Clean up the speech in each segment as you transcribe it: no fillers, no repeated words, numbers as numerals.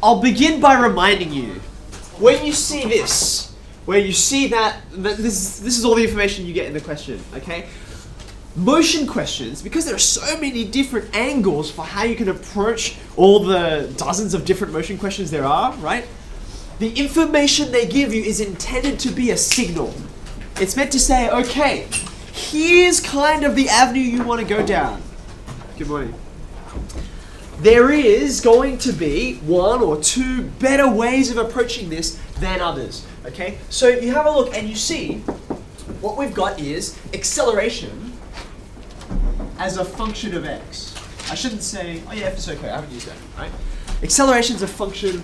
I'll begin by reminding you, when you see this, where you see that this is all the information you get in the question, okay? Motion questions, because there are so many different angles for how you can approach all the dozens of different motion questions there are, right? The information they give you is intended to be a signal. It's meant to say, okay, here's kind of the avenue you want to go down. Good morning. There is going to be one or two better ways of approaching this than others, okay? So you have a look and you see what we've got is acceleration as a function of x. I shouldn't say, oh yeah, F is okay, I haven't used that, right? Acceleration is a function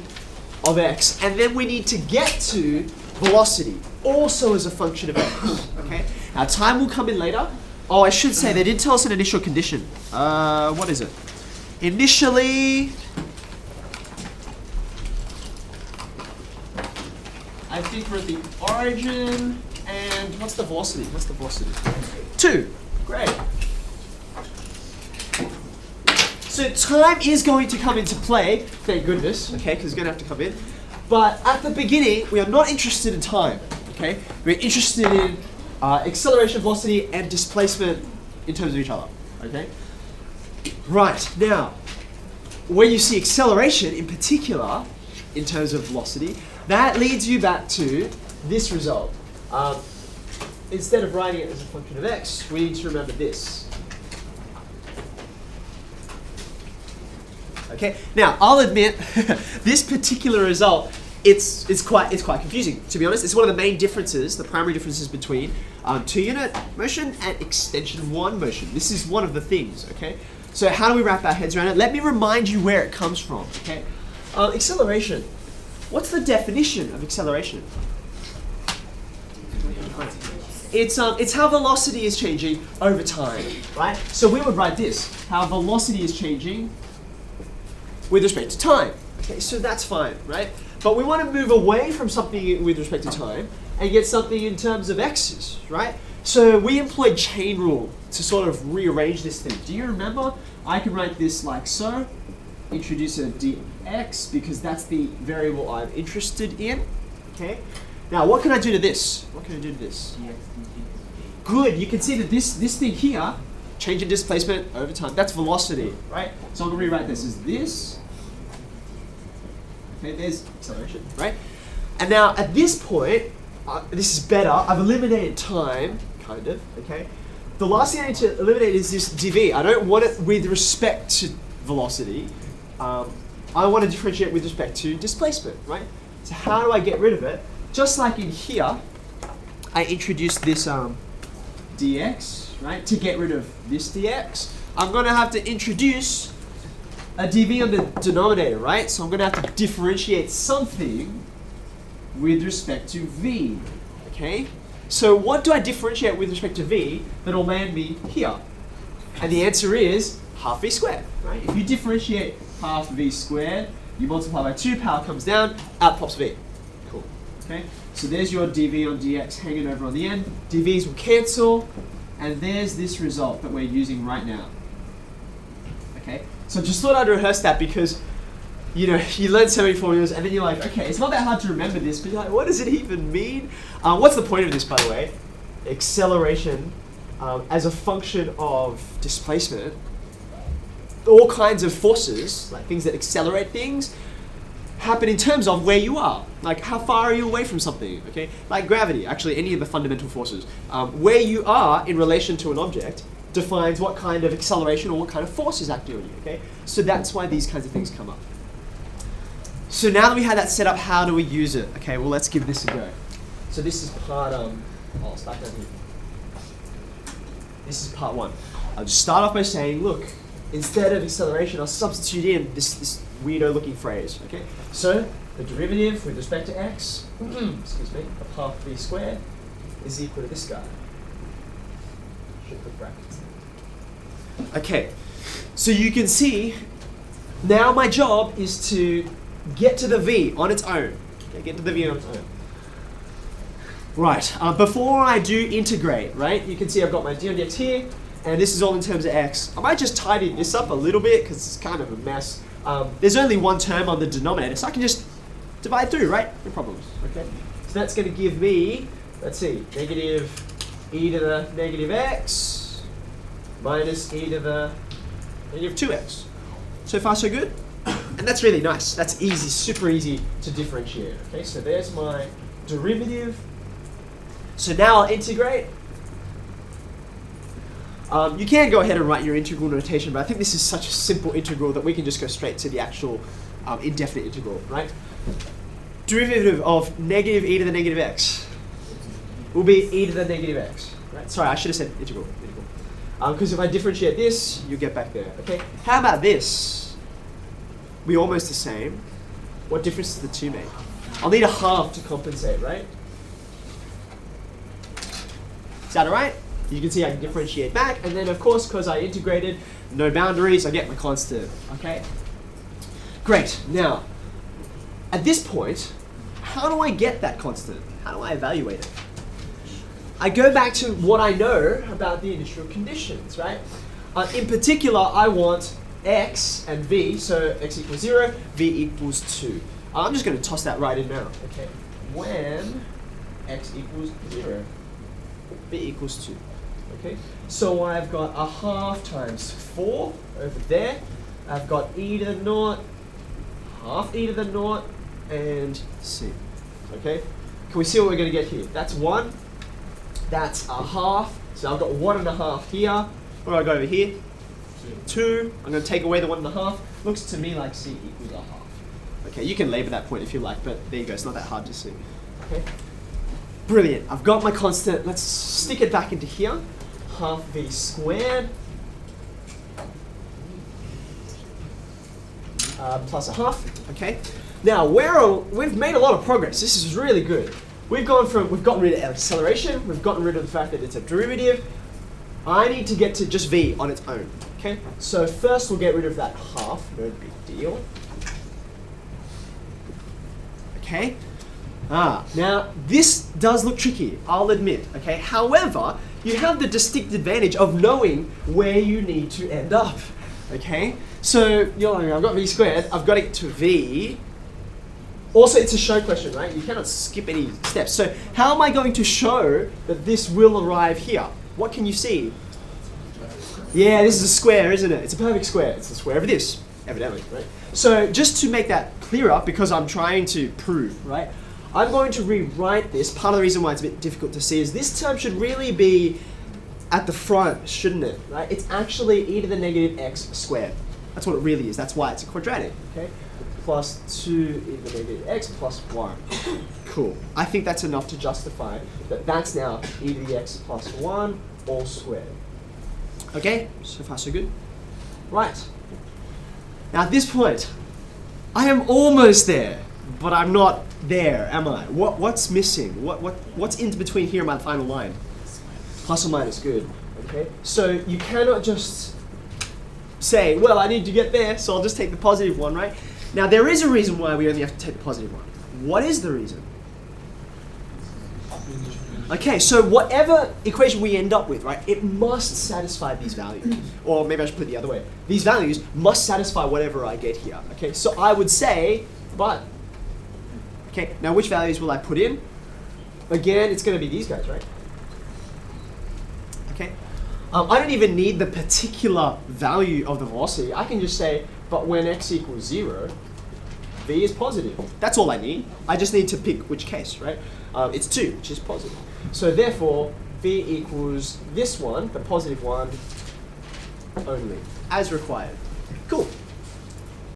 of x, and then we need to get to velocity, also as a function of x, okay? Now time will come in later. Oh, I should say, they did tell us an initial condition. What is it? Initially, I think we're at the origin, and what's the velocity? What's the velocity? 2. Great. So time is going to come into play, thank goodness, okay, because it's going to have to come in. But at the beginning, we are not interested in time, okay? We're interested in acceleration, velocity, and displacement in terms of each other, okay? Right, now, when you see acceleration in particular, in terms of velocity, that leads you back to this result. Instead of writing it as a function of x, we need to remember this. Okay, now I'll admit, this particular result, it's quite confusing, to be honest. It's one of the main differences, the primary differences between 2-unit motion and extension 1 motion. This is one of the things, okay? So how do we wrap our heads around it? Let me remind you where it comes from, okay? Acceleration. What's the definition of acceleration? It's how velocity is changing over time, right? So we would write this, how velocity is changing with respect to time. Okay, so that's fine, right? But we want to move away from something with respect to time and get something in terms of x's, right? So we employed chain rule to sort of rearrange this thing. Do you remember? I can write this like so, introduce a dx because that's the variable I'm interested in, okay? Now what can I do to this? What can I do to this? Good, you can see that this thing here, change in displacement over time, that's velocity, right? So I'm gonna rewrite this as this. Okay, there's acceleration, right? And now at this point, this is better, I've eliminated time, kind of, okay? The last thing I need to eliminate is this dv. I don't want it with respect to velocity. I want to differentiate with respect to displacement, right? So how do I get rid of it? Just like in here, I introduced this dx, right? To get rid of this dx, I'm going to have to introduce a dv on the denominator, right? So I'm going to have to differentiate something with respect to v, okay? So what do I differentiate with respect to v that'll land me here? And the answer is half v squared, right? If you differentiate half v squared, you multiply by 2, power comes down, out pops v. Cool, okay? So there's your dv on dx hanging over on the end. dv's will cancel, and there's this result that we're using right now. Okay, so just thought I'd rehearse that because you know, you learn so many formulas and then you're like, okay, it's not that hard to remember this, but you're like, what does it even mean? What's the point of this, by the way? Acceleration as a function of displacement. All kinds of forces, like things that accelerate things, happen in terms of where you are. Like how far are you away from something, okay? Like gravity, actually any of the fundamental forces. Where you are in relation to an object defines what kind of acceleration or what kind of force is acting on you, okay? So that's why these kinds of things come up. So now that we have that set up, how do we use it? Okay, well let's give this a go. So this is part, I'll start down here. This is part 1. I'll just start off by saying, look, instead of acceleration, I'll substitute in this weirdo looking phrase, okay? So the derivative with respect to x, excuse me, of half v squared is equal to this guy. Should put brackets there. Okay, so you can see, now my job is to get to the v on its own. Okay, get to the v on its own. Right, before I do integrate, right, you can see I've got my d on dx here, and this is all in terms of x. I might just tidy this up a little bit because it's kind of a mess. there's only one term on the denominator, so I can just divide through, right? No problems, okay? So that's going to give me, let's see, negative e to the negative x minus e to the negative 2x. So far, so good? And that's really nice. That's easy, super easy to differentiate, okay? So there's my derivative. So now I'll integrate. You can go ahead and write your integral notation, but I think this is such a simple integral that we can just go straight to the actual indefinite integral, right? Derivative of negative e to the negative x will be e to the negative x, right? Sorry, I should have said integral. Because if I differentiate this, you get back there, okay? How about this? We're almost the same. What difference does the two make? I'll need a half to compensate, right? Is that all right? You can see I can differentiate back, and then of course, because I integrated, no boundaries, I get my constant, okay? Great, now, at this point, how do I get that constant? How do I evaluate it? I go back to what I know about the initial conditions, right? In particular, I want x and v, so x equals 0, v equals 2. I'm just going to toss that right in now, okay? When x equals 0, v equals 2. Okay, so I've got a half times 4 over there. I've got e to the naught, half e to the naught, and c. Okay, can we see what we're going to get here? That's 1. That's a half. So I've got 1.5 here. What do I go over here? 2. I'm going to take away the 1.5. Looks to me like c equals a half. Okay, you can label that point if you like, but there you go. It's not that hard to see. Okay, brilliant. I've got my constant. Let's stick it back into here. Half v squared plus a half. Okay. Now we've made a lot of progress. This is really good. We've gotten rid of acceleration. We've gotten rid of the fact that it's a derivative. I need to get to just v on its own. Okay. So first we'll get rid of that half. No big deal. Okay. Now this does look tricky, I'll admit, okay? However, you have the distinct advantage of knowing where you need to end up, okay? So, I've got v squared, I've got to get to v. Also, it's a show question, right? You cannot skip any steps. So, how am I going to show that this will arrive here? What can you see? Yeah, this is a square, isn't it? It's a perfect square. It's the square of this, evidently, right? So, just to make that clearer, because I'm trying to prove, right? I'm going to rewrite this. Part of the reason why it's a bit difficult to see is this term should really be at the front, shouldn't it? Right? It's actually e to the negative x squared. That's what it really is. That's why it's a quadratic. Okay? Plus 2 e to the negative x plus 1. Cool. I think that's enough to justify that that's now e to the x plus 1 all squared. Okay? So far so good. Right. Now at this point, I am almost there. But I'm not there, am I? What's missing? What's in between here and my final line? Plus or minus, good. Okay. So you cannot just say, well, I need to get there, so I'll just take the positive one, right? Now there is a reason why we only have to take the positive one. What is the reason? Okay, so whatever equation we end up with, right, it must satisfy these values. Or maybe I should put it the other way. These values must satisfy whatever I get here. Okay, so I would say, but. Okay, now which values will I put in? Again, it's going to be these guys, right? Okay. I don't even need the particular value of the velocity. I can just say, but when x equals 0, v is positive. That's all I need. I just need to pick which case, right? It's 2, which is positive. So therefore, v equals this one, the positive one, only, as required. Cool.